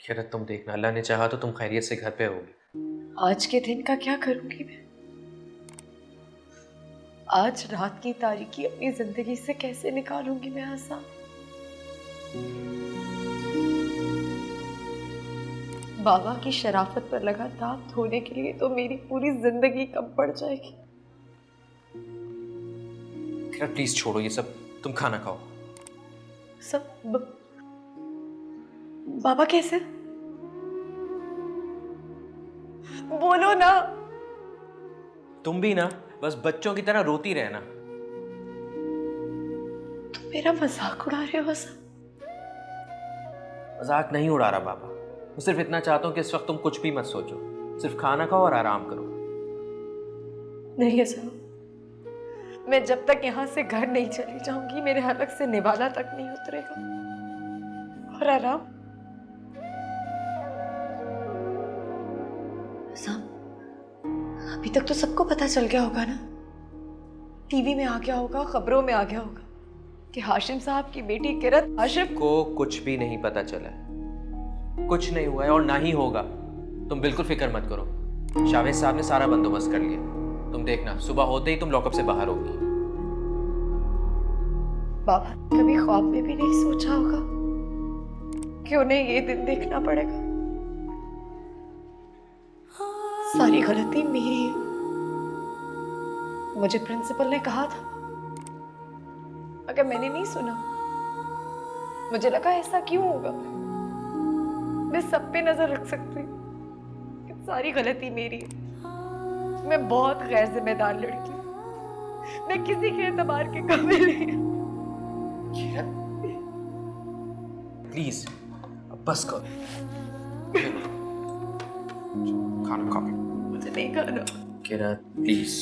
किरत तुम देखना, अल्लाह ने चाहा तो तुम खैरियत से घर पे होगी। आज के दिन का क्या करूंगी मैं? आज रात की तारीकी अपनी जिंदगी से कैसे निकालूंगी मैं आसा? बाबा की शराफत पर लगा दाग धोने के लिए तो मेरी पूरी जिंदगी कम पड़ जाएगी। किरत प्लीज छोड़ो ये सब, तुम खाना खाओ। बाबा कैसे? बोलो ना। तुम भी ना बस बच्चों की तरह रोती रहना। तुम मेरा मजाक उड़ा रहे हो सब? मजाक नहीं उड़ा रहा बाबा, मैं सिर्फ इतना चाहता हूँ कि इस वक्त तुम कुछ भी मत सोचो, सिर्फ खाना खाओ और आराम करो। नहीं है साहब, मैं जब तक यहाँ से घर नहीं चली जाऊंगी मेरे हलक से निवाला तक नहीं उतरेगा। और आराम साहब, अभी तक तो सबको पता चल गया होगा ना? टीवी में आ गया होगा, खबरों में आ गया होगा कि हाशिम साहब की बेटी किरत हाशिम को कुछ भी नहीं पता चला है, कुछ नहीं हुआ है और ना ही होगा। तुम बिल्कुल फिक्र मत करो, शावेद साहब ने सारा बंदोबस्त कर लिया। तुम देखना सुबह होते ही तुम लॉकअप से बाहर होगी। बाबा कभी ख्वाब में भी नहीं सोचा होगा कि उन्हें ये दिन देखना पड़ेगा। सारी गलती मेरी है। मुझे प्रिंसिपल ने कहा था, मगर मैंने नहीं सुना। मुझे लगा ऐसा क्यों होगा, मैं सब पे नजर रख सकती हूँ। सारी गलती मेरी है। मैं बहुत गैर जिम्मेदार लड़की हूँ। मैं किसी के एतबार के काबिल नहीं हूँ। प्लीज अब बस करो, खाना खाओ। मुझे नहीं खाना। किरत प्लीज।